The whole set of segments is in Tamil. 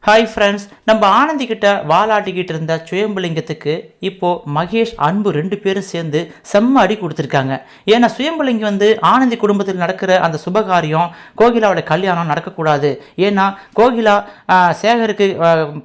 ஹாய் ஃப்ரெண்ட்ஸ், நம்ம ஆனந்தி கிட்ட வாலாட்டிக்கிட்டு இருந்த சுயம்புலிங்கத்துக்கு இப்போ மகேஷ், அன்பு 2 பேரும் சேர்ந்து செம்ம அடி கொடுத்துருக்காங்க. ஏன்னா சுயம்புலிங்கம் ஆனந்தி குடும்பத்தில் நடக்கிற அந்த சுபகாரியம், கோகிலாவோட கல்யாணம் நடக்கக்கூடாது. ஏன்னா கோகிலா சேகருக்கு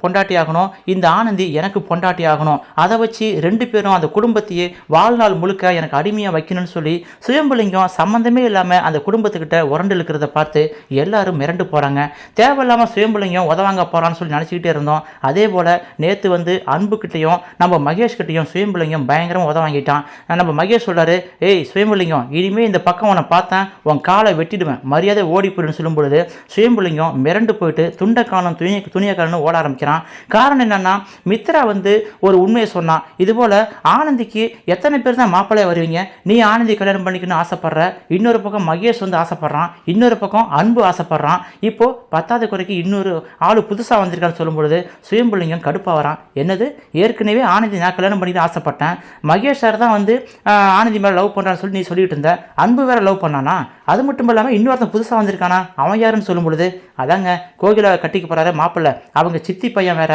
பொண்டாட்டி ஆகணும், இந்த ஆனந்தி எனக்கு பொண்டாட்டி ஆகணும். அதை வச்சு 2 பேரும் அந்த குடும்பத்தையே வாழ்நாள் முழுக்க எனக்கு அடிமையாக வைக்கணும்னு சொல்லி சுயம்புலிங்கம் சம்மந்தமே இல்லாமல் அந்த குடும்பத்துக்கிட்ட உரண்டு இழுக்கிறத பார்த்து எல்லாரும் மிரண்டு போகிறாங்க. தேவையில்லாமல் சுயம்புலிங்கம் உதவாங்க போகிறான்னு சொல்லி நினச்சிக்கிட்டே இருந்தோம். அதே போல் நேற்று அன்புக்கிட்டையும் நம்ம மகேஷ்கிட்டையும் சுயம்புலிங்கம் பயங்கரமாக உத வாங்கிட்டான். நம்ம மகேஷ் சொல்கிறாரு, ஏய் சுயம்புலிங்கம், இனிமேல் இந்த பக்கம் உன்னை பார்த்தேன் உன் காலை வெட்டிடுவேன், மரியாதை ஓடி போயிடுன்னு சொல்லும் பொழுது சுயம்புலிங்கம் மிரண்டு போயிட்டு துண்டை காணும் துணியை காணும் ஓட ஆரம்பிக்கிறான். காரணம் என்னன்னா, மித்ரா ஒரு உண்மையை சொன்னான். இதுபோல் ஆனந்திக்கு எத்தனை பேர் தான் மாப்பிள்ளையா வருவீங்க, நீ ஆனந்தி கல்யாணம் பண்ணிக்கணும்னு ஆசைப்படுற, இன்னொரு பக்கம் மகேஷ் ஆசைப்படுறான், இன்னொரு பக்கம் அன்பு ஆசைப்படுறான், இப்போ 10வது குறைக்கு இன்னொரு ஆள் புதுசாக வந்திருக்கான்னு சொல்லும் பொழுது சுயம்புலிங்கம் கடுப்பாக வரான். என்னது, ஏற்கனவே ஆனந்தி நான் கல்யாணம் பண்ணிட்டு ஆசைப்பட்டேன், மகேஷ் சார் தான் ஆனந்தி மேலே லவ் பண்ணுறான்னு சொல்லி நீ சொல்லிட்டு இருந்த, அன்பு வேற லவ் பண்ணானா, அது மட்டும் இல்லாமல் இன்னொருத்தன் புதுசாக வந்திருக்கானா, அவன் யாருன்னு சொல்லும் பொழுது அதாங்க கோகிலா கட்டிக்க போகிறாரு மாப்பிள்ளை, அவங்க சித்தி பையன் வேற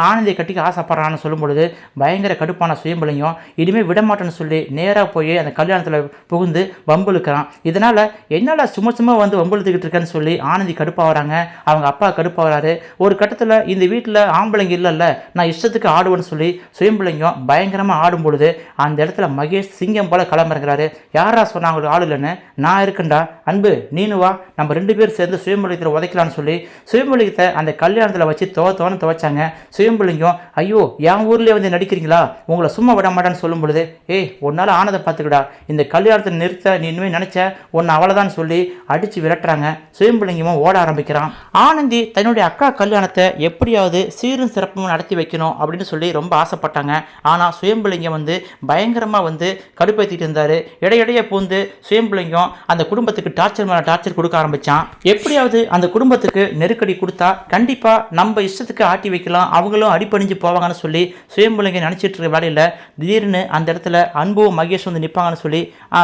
ஆனந்தியை கட்டிக்க ஆசைப்படுறான்னு சொல்லும் பொழுது பயங்கர கடுப்பான சுயம்புலிங்கம் இனிமேல் விடமாட்டேன்னு சொல்லி நேராக போய் அந்த கல்யாணத்தில் புகுந்து வம்புழுக்கிறான். இதனால் என்னால் சும்மா வம்புழுத்துக்கிட்டு இருக்கேன்னு சொல்லி ஆனந்தி கடுப்பாக வராங்க, அவங்க அப்பா கடுப்பாக வராரு. ஒரு கட்டத்தில் இந்த வீட்டில் ஆம்பளைங்க இல்லைல்ல, நான் இஷ்டத்துக்கு ஆடுவேன்னு சொல்லி சுயம்புலிங்கம் பயங்கரமாக ஆடும் பொழுது அந்த இடத்துல மகேஷ் சிங்கம் போல கிளம்புறாரு. யாரா சொன்னா அவங்களுக்கு ஆள் இல்லைன்னு, நான் இருக்குண்டா, அன்பு நீனு வா, நம்ம 2 பேர் சேர்ந்து சுயம்புலிங்கத்தில் உதைக்கலான்னு சொல்லி சுயம்புலிங்கத்தை அந்த கல்யாணத்தில் வச்சு துவன்னு துவைச்சாங்க. சுயம்புலிங்கம், ஐயோ என் ஊர்லேயே நடிக்கிறீங்களா, உங்களை சும்மா விட மாட்டான்னு சொல்லும் பொழுது, ஏய் உன்னால் ஆனதை பார்த்துக்கிடா, இந்த கல்யாணத்தை நிறுத்த நீ இனிமேல் நினச்ச ஒன்று அவ்வளோதான் சொல்லி அடித்து விரட்டுறாங்க. சுயம்புலிங்கமும் ஓட ஆரம்பிக்கிறான். ஆனந்தி தன்னுடைய அக்கா கல்யாணத்தை எப்படியாவது சீரும் சிறப்பும் நடத்தி வைக்கணும் அப்படின்னு சொல்லி ரொம்ப ஆசைப்பட்டாங்க. ஆனால் சுயம்புலிங்கம் பயங்கரமாக கடுப்பேற்றிட்டு இருந்தார். இடையிடையே பூந்து சுயம்புலிங்கம் அந்த குடும்பத்துக்கு டார்ச்சர் மேலே டார்ச்சர் கொடுக்க ஆரம்பித்தான். எப்படியாவது அந்த குடும்பத்துக்கு நெருக்கடி கொடுத்தா கண்டிப்பாக நம்ம இஷ்டத்துக்கு ஆட்டி வைக்கலாம், அவங்களும் அடிப்பணிஞ்சு போவாங்கன்னு சொல்லி சுயம்புலிங்கம் நினச்சிட்டு இருக்க வேலையில் திடீர்னு அந்த இடத்துல அன்பு மகேஷ் நிற்பாங்கன்னு சொல்லி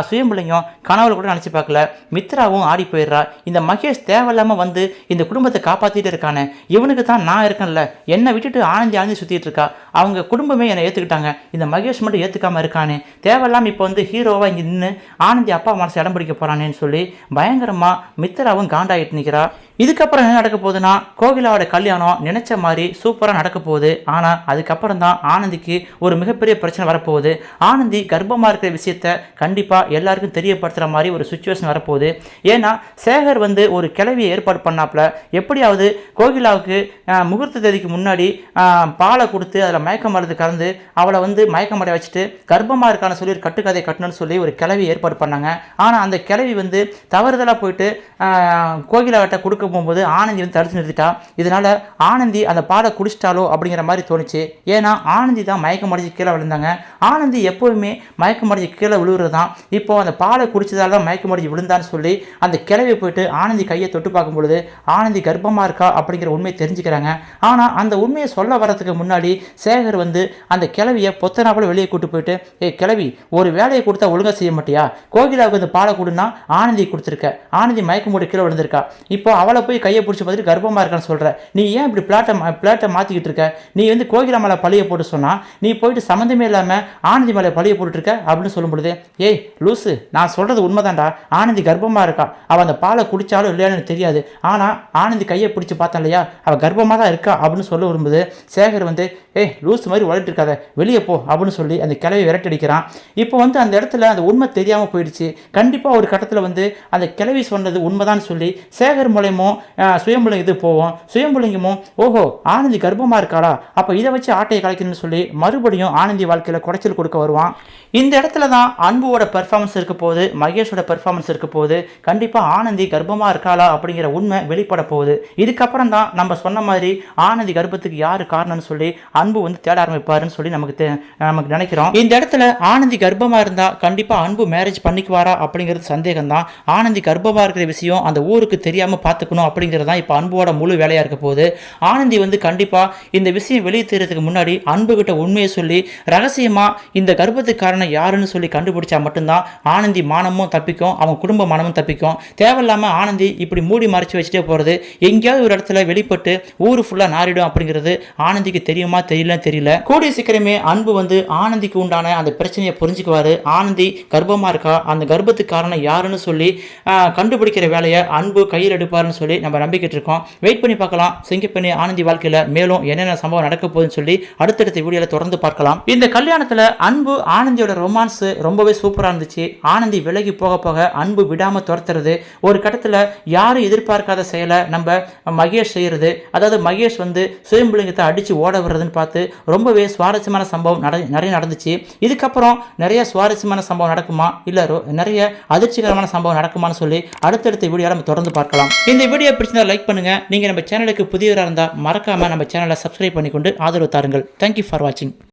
சுயம்புலிங்கம் கனவுல கூட நினச்சி பார்க்கல. மித்ராவும் ஆடி போயிடுறா. இந்த மகேஷ் தேவையில்லாமல் இந்த குடும்பத்தை காப்பாற்றிட்டு இருக்கானே, இவனுக்கு தான் நான் இருக்கேன்ல, என்னை விட்டுட்டு ஆனந்தி சுற்றிட்டு இருக்கா, அவங்க குடும்பமே என்னை ஏற்றுக்கிட்டாங்க, இந்த மகேஷ் மட்டும் ஏற்றுக்காமல் இருக்கானே, தேவையில்லாமல் இப்போ ஹீரோவாக இங்கே நின்று ஆனந்தி அப்பா மனசு இடம் பிடிக்க போகிறானேன்னு சொல்லி பயங்கரமாக மித்ராவும் காண்டாயிட்டு நிற்கிறா. இதுக்கப்புறம் என்ன நடக்க போகுதுன்னா, கோகிலாவோட கல்யாணம் நினைச்ச மாதிரி சூப்பராக நடக்க போகுது. ஆனால் அதுக்கப்புறம் தான் ஆனந்திக்கு ஒரு மிகப்பெரிய பிரச்சனை வரப்போகுது. ஆனந்தி கர்ப்பமாக இருக்கிற விஷயத்த கண்டிப்பாக எல்லாருக்கும் தெரியப்படுத்துகிற மாதிரி ஒரு சுச்சுவேஷன் வரப்போகுது. ஏன்னா சேகர் ஒரு கிளவியை ஏற்பாடு பண்ணாப்புல, எப்படியாவது கோகிலாவுக்கு முகூர்த்த தேதிக்கு முன்னாடி பாலை கொடுத்து அதில் மயக்க மருந்து கலந்து அவளை மயக்கமடைய வச்சுட்டு கர்ப்பமாக இருக்கான்னு சொல்லி ஒரு கட்டுக்கதையை கட்டணும்னு சொல்லி ஒரு கிளவி ஏற்பாடு பண்ணாங்க. ஆனால் அந்த கிளவி தவறுதலாக போயிட்டு கோகிலாவிட்ட கொடுக்க போகும்போது ஆனந்தி தடுத்து நிறுத்திட்டா. இதனால ஆனந்தி அந்த பாலை குடிச்சிட்டாலோ அப்படிங்கிற மாதிரி தோணுச்சு. ஏன்னா ஆனந்தி தான் மயக்கம் அடைஞ்சு கீழே விழுந்தாங்க. ஆனந்தி எப்போவுமே மயக்கம் அடைஞ்சு கீழே விழுகிறது தான், இப்போ அந்த பாலை குடிச்சதால தான் மயக்கம் அடைஞ்சு விழுந்தான்னு சொல்லி அந்த கிளவி போயிட்டு ஆனந்தி கையை தொட்டு பார்க்கும் பொழுது ஆனந்தி கர்ப்பமாக இருக்கா அப்படிங்கிற உண்மையை தெரிஞ்சுக்கிறாங்க. ஆனால் அந்த உண்மையை சொல்ல வரதுக்கு முன்னாடி சேகர் அந்த கிளவியை பொத்தனாப்புல வெளியே கூட்டு போயிட்டு, கிளவி ஒரு வேலையை கொடுத்தா ஒழுங்காக செய்ய மாட்டியா, கோகிலாவுக்கு இந்த பாலை கொடுன்னா ஆனந்தி கொடுத்துருக்க, ஆனந்தி மயக்கம் போட்டு கீழே விழுந்திருக்கா, இப்போ அவளை போய் கையை பிடிச்சி பார்த்துட்டு கர்ப்பமாக இருக்கான்னு சொல்கிற, நீ ஏன் இப்படி பிளாட்டை மாற்றிக்கிட்டு இருக்க, நீ கோகிலா மேலே பழியை போட்டு சொன்னால் நீ போயிட்டு சம்மந்தமே இல்லாமல் ஆனந்தி மேலே பழியை போட்டுருக்க அப்படின்னு சொல்லும் பொழுது, ஏய் லூசு, நான் சொல்கிறது உண்மைதான்டா, ஆனந்தி கர்ப்பமாக இருக்கா, அவள் அந்த பாலை குடித்தாலும் இல்லையான்னு தெரியாது, ஆனால் ஆனந்தி கையை பிடிச்சி பார்த்தா இல்லையா, அவள் கர்ப்பமாக தான் இருக்கா அப்படின்னு சொல்ல விரும்புது. சேகர் ஏய் லூஸ் மாதிரி வளர்ட்டு இருக்காத, வெளியே போ அப்படின்னு சொல்லி அந்த கிளவி விரட்டடிக்கிறான். இப்போ அந்த இடத்துல அந்த உண்மை தெரியாமல் போயிடுச்சு. கண்டிப்பாக ஒரு கட்டத்தில் அந்த கிளவி சொன்னது உண்மைதான் சொல்லி சேகர் மூலமும் சுயம்புலிங்கம் போவோம். சுயம்புலிங்கமும் ஓஹோ ஆனந்தி கர்ப்பமாக இருக்காளா, அப்போ இதை வச்சு ஆட்டையை கலைக்கணும்னு சொல்லி மறுபடியும் ஆனந்தி வாழ்க்கையில் குடைச்சல் கொடுக்க வருவான். இந்த இடத்துல தான் அன்புவோட பெர்ஃபார்மன்ஸ் இருக்க போகுது, மகேஷோட பெர்ஃபார்மன்ஸ் இருக்க போகுது. கண்டிப்பாக ஆனந்தி கர்ப்பமாக இருக்காளா அப்படிங்கிற உண்மை வெளிப்பட போகுது. இதுக்கப்புறம் தான் நம்ம சொன்ன மாதிரி ஆனந்தி கர்ப்பத்துக்கு யார் காரணம்னு சொல்லி அன்பு தேட ஆரம்பிப்பாருன்னு சொல்லி நமக்கு நினைக்கிறோம். இந்த இடத்துல ஆனந்தி கர்ப்பமாக இருந்தால் கண்டிப்பாக அன்பு மேரேஜ் பண்ணிக்குவாரா அப்படிங்கிறது சந்தேகம் தான். ஆனந்தி கர்ப்பமாக இருக்கிற விஷயம் அந்த ஊருக்கு தெரியாமல் பார்த்துக்கணும் கொடுக்கணும் அப்படிங்கிறது தான் இப்போ அன்போட முழு வேலையாக இருக்க போகுது. ஆனந்தி வந்து கண்டிப்பாக இந்த விஷயம் வெளியே தெரியறதுக்கு முன்னாடி அன்புகிட்ட உண்மையை சொல்லி ரகசியமாக இந்த கர்ப்பத்துக்கு காரணம் யாருன்னு சொல்லி கண்டுபிடிச்சா மட்டும்தான் ஆனந்தி மானமும் தப்பிக்கும், அவங்க குடும்ப மானமும் தப்பிக்கும். தேவையில்லாமல் ஆனந்தி இப்படி மூடி மறைச்சு வச்சுட்டே போகிறது எங்கேயாவது ஒரு இடத்துல வெளிப்பட்டு ஊர் ஃபுல்லாக நாரிடும் அப்படிங்கிறது ஆனந்திக்கு தெரியுமா தெரியல. கூடிய சீக்கிரமே அன்பு வந்து ஆனந்திக்கு உண்டான அந்த பிரச்சனையை புரிஞ்சுக்குவாரு. ஆனந்தி கர்ப்பமாக இருக்கா, அந்த கர்ப்பத்துக்கு காரணம் யாருன்னு சொல்லி கண்டுபிடிக்கிற வேலையை அன்பு கையில் எடுப்பாருன்னு சொல்லி நம்ம நம்பிக்கிட்டு இருக்கோம். வெயிட் பண்ணி பார்க்கலாம் சிங்கப்பெண்ணி ஆனந்தி வாழ்க்கையில் மேலும் என்னென்ன சம்பவம் நடக்க போகுதுன்னு சொல்லி அடுத்தடுத்த வீடியோவில் தொடர்ந்து பார்க்கலாம். இந்த கல்யாணத்தில் அன்பு ஆனந்தியோட ரொமான்ஸ் ரொம்பவே சூப்பராக இருந்துச்சு. ஆனந்தி விலகி போக போக அன்பு விடாமல் துரத்துறது, ஒரு கட்டத்தில் யாரும் எதிர்பார்க்காத செயலை நம்ம மகேஷ் செய்கிறது, அதாவது மகேஷ் வந்து சுயம்புலிங்கத்தை அடித்து ஓட விடுறதுன்னு பார்த்து ரொம்பவே சுவாரஸ்யமான சம்பவம் நிறைய நடந்துச்சு. இதுக்கப்புறம் நிறைய சுவாரஸ்யமான சம்பவம் நடக்குமா இல்லை நிறைய அதிர்ச்சிகரமான சம்பவம் நடக்குமான்னு சொல்லி அடுத்தடுத்த வீடியோ நம்ம தொடர்ந்து பார்க்கலாம். இந்த வீடியோ பிடிச்சிருந்தா லைக் பண்ணுங்க. நீங்க நம்ம சேனலுக்கு புதியவராக இருந்தால் மறக்காம நம்ம சேனலை சப்ஸ்கிரைப் பண்ணிக்கொண்டு ஆதரவு தாருங்கள். தேங்க்யூ ஃபார் வாட்சிங்.